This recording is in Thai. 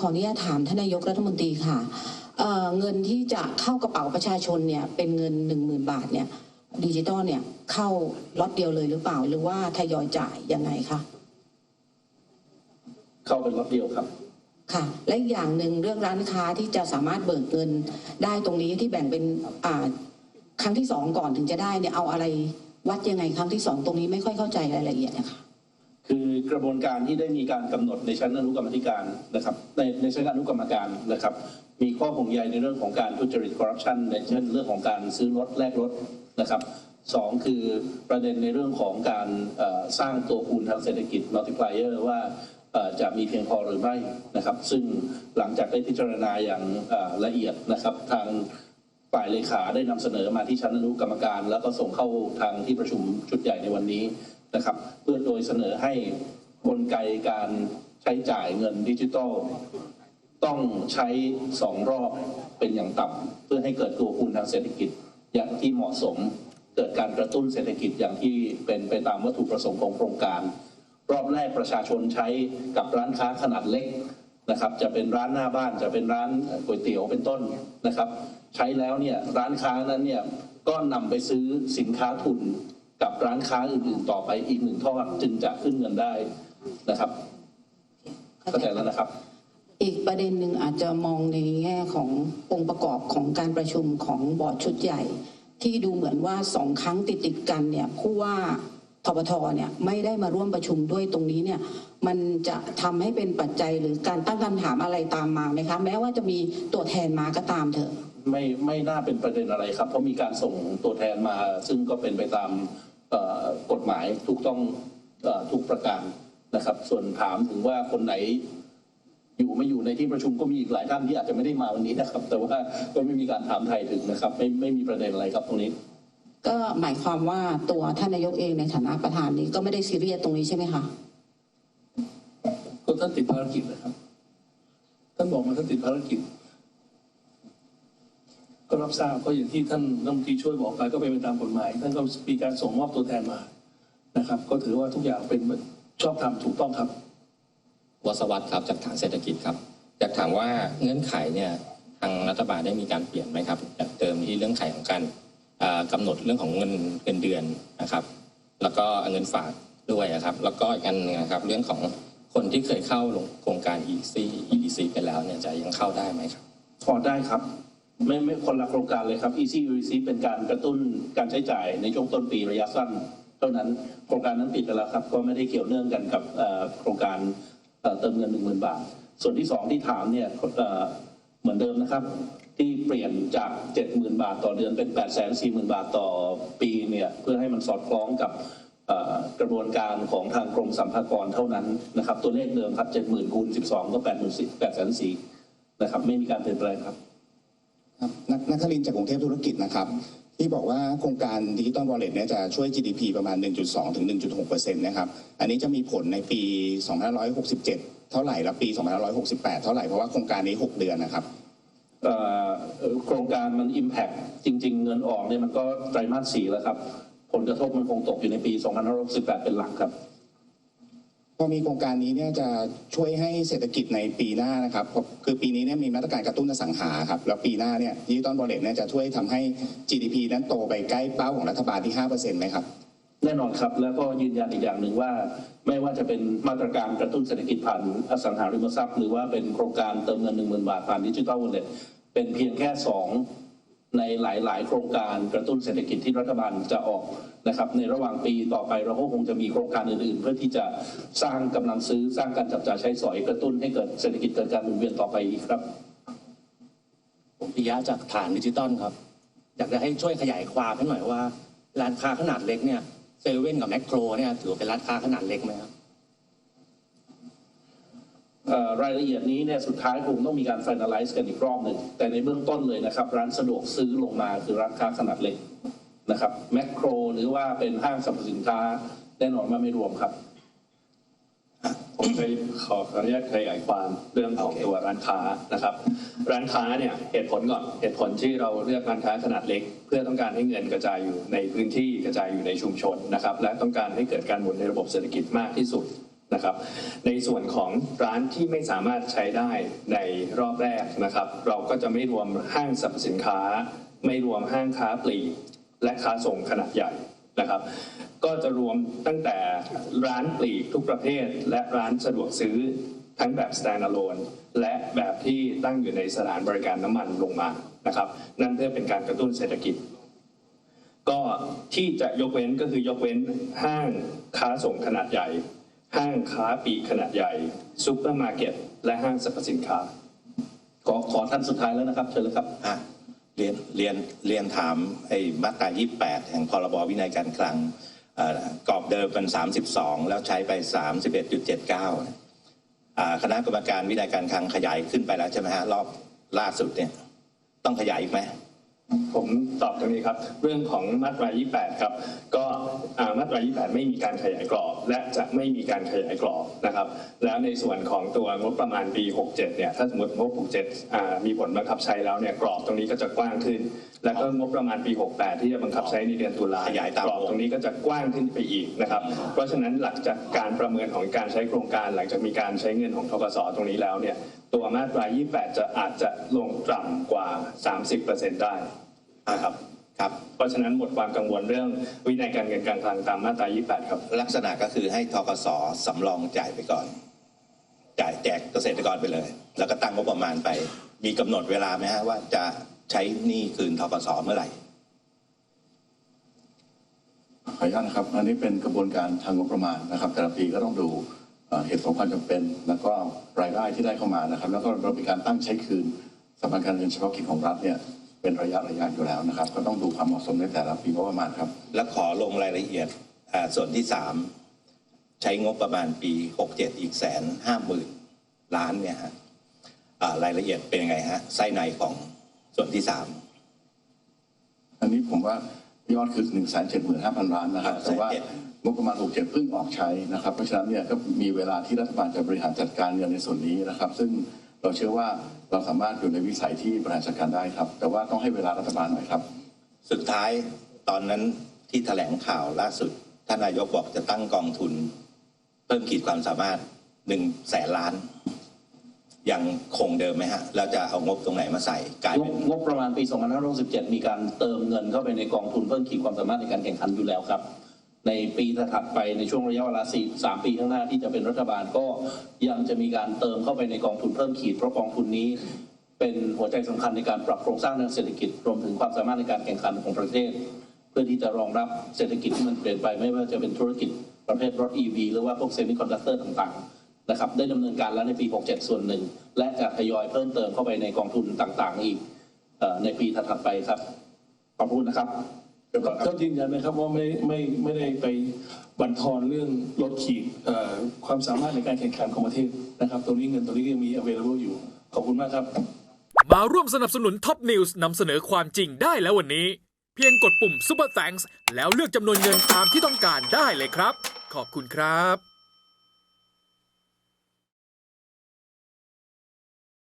ขออนุญาตถามท่านนายกรัฐมนตรีค่ะเงินที่จะเข้ากระเป๋าประชาชนเนี่ยเป็นเงิน 10,000 บาทเนี่ยดิจิตอลเนี่ยเข้าล็อตเดียวเลยหรือเปล่าหรือว่าทยอยจ่ายยังไงคะเข้าเป็นล็อตเดียวครับค่ะและอีกอย่างหนึ่งเรื่องร้านค้าที่จะสามารถเบิกเงินได้ตรงนี้ที่แบ่งเป็นครั้งที่2ก่อนถึงจะได้เนี่ยเอาอะไรวัดยังไงครั้งที่2ตรงนี้ไม่ค่อยเข้าใจรายละเอียดนะคะคือกระบวนการที่ได้มีการกำหนดในชั้นอนุกรรมธิการนะครับในชั้นอนุกรรมการนะครับมีข้อห่วงใยในเรื่องของการทุจริตคอร์รัปชันในเช่นเรื่องของการซื้อรถแลกรถนะครับ2คือประเด็นในเรื่องของการสร้างตัวคูณทางเศรษฐกิจ multiplier ว่าจะมีเพียงพอหรือไม่นะครับซึ่งหลังจากได้พิจารณาอย่างละเอียดนะครับทางฝ่ายเลขาได้นำเสนอมาที่ชั้นอนุกรรมการแล้วก็ส่งเข้าทางที่ประชุมชุดใหญ่ในวันนี้นะครับเพื่อโดยเสนอให้กลไกการใช้จ่ายเงินดิจิทัลต้องใช้2 รอบเป็นอย่างต่ำเพื่อให้เกิดตัวคูณทางเศรษฐกิจอย่างที่เหมาะสมเกิดการกระตุ้นเศรษฐกิจอย่างที่เป็นไปตามวัตถุประสงค์ของโครงการรอบแรกประชาชนใช้กับร้านค้าขนาดเล็กนะครับจะเป็นร้านหน้าบ้านจะเป็นร้านก๋วยเตี๋ยวเป็นต้นนะครับใช้แล้วเนี่ยร้านค้านั้นเนี่ยก็นำไปซื้อสินค้าทุนกับร้านค้าอื่นๆต่อไปอีก1 ทอดจึงจะขึ้นเงินได้นะครับเข้าใจแล้วนะครับอีกประเด็นหนึ่งอาจจะมองในแง่ขององค์ประกอบของการประชุมของบอร์ดชุดใหญ่ที่ดูเหมือนว่า2 ครั้งติดกันเนี่ยผู้ว่าทบทเนี่ยไม่ได้มาร่วมประชุมด้วยตรงนี้เนี่ยมันจะทำให้เป็นปัจจัยหรือการตั้งคำถามอะไรตามมาไหมคะแม้ว่าจะมีตัวแทนมาก็ตามเถอะไม่น่าเป็นประเด็นอะไรครับเพราะมีการส่งตัวแทนมาซึ่งก็เป็นไปตามกฎหมายถูกต้องทุกประการนะครับส่วนถามถึงว่าคนไหนอยู่ไม่อยู่ในที่ประชุมก็มีอีกหลายท่านที่อาจจะไม่ได้มาวันนี้นะครับแต่ว่าก็ไม่มีการถามไทยถึงนะครับไม่มีประเด็นอะไรครับตรงนี้ก็หมายความว่าตัวท่านนายกเองในฐานะประธานนี้ก็ไม่ได้ซีเรียสตรงนี้ใช่ไหมคะก็ท่านติดภารกิจนะครับท่านบอกมาท่านติดภารกิจก็รับทราบก็อย่างที่ท่านรัฐมนตรีช่วยบอกไปก็เป็นไปตามกฎหมายท่านก็มีการส่งมอบตัวแทนมานะครับก็ถือว่าทุกอย่างเป็นชอบธรรมถูกต้องครับวศวัฒน์ครับจากฐานเศรษฐกิจครับอยากถามว่าเงื่อนไขเนี่ยทางรัฐบาลได้มีการเปลี่ยนไหมครับจากเดิมที่เรื่องไขของการกำหนดเรื่องของเงินเดือนนะครับแล้วก็เงินฝากด้วยครับแล้วก็อีกอันนึงนะครับเรื่องของคนที่เคยเข้าลงโครงการ EDC ไปแล้วเนี่ยจะยังเข้าได้ไหมครับพอได้ครับไม่คนละโครงการเลยครับ EDC เป็นการกระตุ้นการใช้จ่ายในช่วงต้นปีระยะสั้นเท่านั้นโครงการนั้นปิดไปแล้วครับก็ไม่ได้เกี่ยวเนื่องกันกับโครงการเติมเงิน 10,000 บาทส่วนที่2ที่ถามเนี่ยเหมือนเดิมนะครับที่เปลี่ยนจาก 70,000 บาทต่อเดือนเป็น 840,000 บาทต่อปีเนี่ยเพื่อให้มันสอดคล้องกับกระบวนการของทางกรมสรรพากรเท่านั้นนะครับตัวเลขเดิมครับ 70,000 คูณ 12 ก็ 840,000 นะครับไม่มีการเปลี่ยนแปลงครับนักครินทร์จากกรุงเทพธุรกิจนะครับที่บอกว่าโครงการดิจิตอลวอลเล็ตเนี่ยจะช่วย GDP ประมาณ 1.2 ถึง 1.6% นะครับอันนี้จะมีผลในปี 2567 เท่าไหร่และปี 2568 เท่าไหร่เพราะว่าโครงการนี้6 เดือนนะครับโครงการมัน Impact จริงๆเงินออกเนี่ยมันก็ไตรมาส 4แล้วครับผลกระทบมันคงตกอยู่ในปี 2568 เป็นหลักครับพอมีโครงการนี้เนี่ยจะช่วยให้เศรษฐกิจในปีหน้านะครับคือปีนี้เนี่ยมีมาตรการกระตุ้นอสังหาครับแล้วปีหน้าเนี่ยดิจิตอลวอลเล็ตเนี่ยจะช่วยทำให้ GDP นั้นโตไปใกล้เป้าของรัฐบาลที่ 5% ไหมครับแน่นอนครับแล้วก็ยืนยันอีกอย่างหนึ่งว่าไม่ว่าจะเป็นมาตรการกระตุ้นเศรษฐกิจผ่านอสังหาริมทรัพย์หรือว่าเป็นโครงการเติมเงิน 10,000 บาทผ่านดิจิตอลวอลเล็ตเป็นเพียงแค่2ในหลายๆโครงการกระตุ้นเศรษฐกิจที่รัฐบาลจะออกนะครับในระหว่างปีต่อไปเราก็คงจะมีโครงการอื่นๆเพื่อที่จะสร้างกำลังซื้อสร้างการจับจ่ายใช้สอยกระตุ้นให้เกิดเศรษฐกิจเกิดการหมุนเวียนต่อไปอีกครับผมปิยะจากฐานดิจิตอลครับอยากจะให้ช่วยขยายความให้หน่อยว่าร้านค้าขนาดเล็กเนี่ยเซเว่นกับแมคโครเนี่ยถือเป็นร้านค้าขนาดเล็กไหมครับรายละเอียดนี้เนี่ยสุดท้ายคงต้องมีการ finalize กันอีกรอบหนึ่งแต่ในเบื้องต้นเลยนะครับร้านสะดวกซื้อลงมาคือร้านค้าขนาดเล็กนะครับแมคโครหรือว่าเป็นห้างสรรพสินค้าแน่นอนว่าไม่รวมครับผมขออนุญาตขยายความเรื่องของตัวร้านค้านะครับร้านค้าเนี่ยเหตุผลก่อนเหตุผลที่เราเลือกร้านค้าขนาดเล็กเพื่อต้องการให้เงินกระจายอยู่ในพื้นที่กระจายอยู่ในชุมชนนะครับและต้องการให้เกิดการหมุนในระบบเศรษฐกิจมากที่สุด นะครับในส่วนของร้านที่ไม่สามารถใช้ได้ในรอบแรกนะครับเราก็จะไม่รวมห้างสรรพสินค้าไม่รวมห้างค้าปลีกและค้าส่งขนาดใหญ่นะครับก็จะรวมตั้งแต่ร้านปลีกทุกประเภทและร้านสะดวกซื้อทั้งแบบ standalone และแบบที่ตั้งอยู่ในสถานบริการน้ำมันลงมานะครับนั่นเพื่อเป็นการกระตุ้นเศรษฐกิจก็ที่จะยกเว้นก็คือยกเว้นห้างค้าส่งขนาดใหญ่ห้างค้าปลีกขนาดใหญ่ซุปเปอร์มาร์เก็ตและห้างสรรพสินค้าขอท่านสุดท้ายแล้วนะครับเชิญเลยครับเรียนถามไอ้มาตรา 28 แห่งพรบวินัยการคลังกรอบเดิมเป็น 32 แล้วใช้ไป 31.79 คณะกรรมการวินัยการคลังขยายขึ้นไปแล้วใช่ไหมฮะรอบล่าสุดเนี่ยต้องขยายอีกไหม ผมตอบตรงนี้ครับเรื่องของมาตรา 28 ครับก็มาตรา 28 ไม่มีการขยายกรอบและจะไม่มีการขยายกรอบนะครับแล้วในส่วนของตัวงบประมาณปี 67 เนี่ยถ้าสมมติงบ 67 มีผลบังคับใช้แล้วเนี่ยกรอบตรงนี้ก็จะกว้างขึ้นแล้วก็งบประมาณปี 68 ที่จะบังคับใช้ในเดือนตุลาขยายกรอบตรงนี้ก็จะกว้างขึ้นไปอีกนะครับเพราะฉะนั้นหลักจากการประเมินของการใช้โครงการหลังจากมีการใช้เงินของธกสตรงนี้แล้วเนี่ยตัวมาตรา 28 จะอาจจะลงต่ำกว่า 30% ได้นะครับเพราะฉะนั้นหมดความกังวลเรื่องวินัยการเงินการคลังตามมาตรา 28 ครับลักษณะก็คือให้ธกสสำรองจ่ายไปก่อนจ่ายแจกเกษตรกรไปเลยแล้วก็ตั้งงบประมาณไปมีกำหนดเวลาไหมฮะว่าจะใช้หนี้คืนธกสเมื่อไหร่ขออนุญาตนะครับอันนี้เป็นกระบวนการทางงบประมาณนะครับแต่ละปีก็ต้องดูเหตุผลความจำเป็นแล้วก็รายได้ที่ได้เข้ามานะครับแล้วก็เรามีการตั้งใช้คืนสำนักงานเงินเฉพาะกิจของรัฐเนี่ยเป็นระยะอยู่แล้วนะครับก็ต้องดูความเหมาะสมในแต่ละปีงบประมาณครับและขอลงรายละเอียดส่วนที่3ใช้งบประมาณปี67อีก150,000 ล้านเนี่ยฮะรายละเอียดเป็นยังไงฮะไส้ในของส่วนที่3อันนี้ผมว่ายอดคือ 175,000 ล้านนะครับแต่ว่างบประมาณ67เพิ่งออกใช้นะครับเพราะฉะนั้นเนี่ยก็มีเวลาที่รัฐบาลจะบริหารจัดการเงินในส่วนนี้นะครับซึ่งเราเชื่อว่าเราสามารถอยู่ในวิสัยที่บริหารจัดการได้ครับแต่ว่าต้องให้เวลารัฐบาลหน่อยครับสุดท้ายตอนนั้นที่แถลงข่าวล่าสุดท่านนายกบอกจะตั้งกองทุนเพิ่มขีดความสามารถ100,000 ล้านยังคงเดิมไหมฮะแล้วจะเอางบตรงไหนมาใส่กลายเป็นงบประมาณปี 2567 มีการเติมเงินเข้าไปในกองทุนเพิ่มขีดความสามารถในการแข่งขันอยู่แล้วครับในปีถัดไปในช่วงระยะเวลา3 ปีข้างหน้าที่จะเป็นรัฐบาลก็ยังจะมีการเติมเข้าไปในกองทุนเพิ่มขีดเพราะกองทุนนี้เป็นหัวใจสำคัญในการปรับโครงสร้างทางเศรษฐกิจรวมถึงความสามารถในการแข่งขันของประเทศเพื่อที่จะรองรับเศรษฐกิจที่มันเปลี่ยนไปไม่ว่าจะเป็นธุรกิจประเภทรถ EV หรือว่าพวกเซมิคอนดักเตอร์ต่างๆนะครับได้ดำเนินการแล้วในปี 67 ส่วนหนึ่งและจะทยอยเพิ่มเติมเข้าไปในกองทุนต่างๆอีกในปีถัดๆไปครับขอบคุณนะครับก็ยืนยันนะครับว่าไม่ได้ไปบั่นทอนเรื่องลดขีดความสามารถในการแข่งขันของประเทศนะครับตรงนี้เงินตรงนี้ยังมี available อยู่ขอบคุณมากครับมาร่วมสนับสนุน Top News นำเสนอความจริงได้แล้ววันนี้เพียงกดปุ่ม Super Thanks แล้วเลือกจำนวนเงินตามที่ต้องการได้เลยครับขอบคุณครับ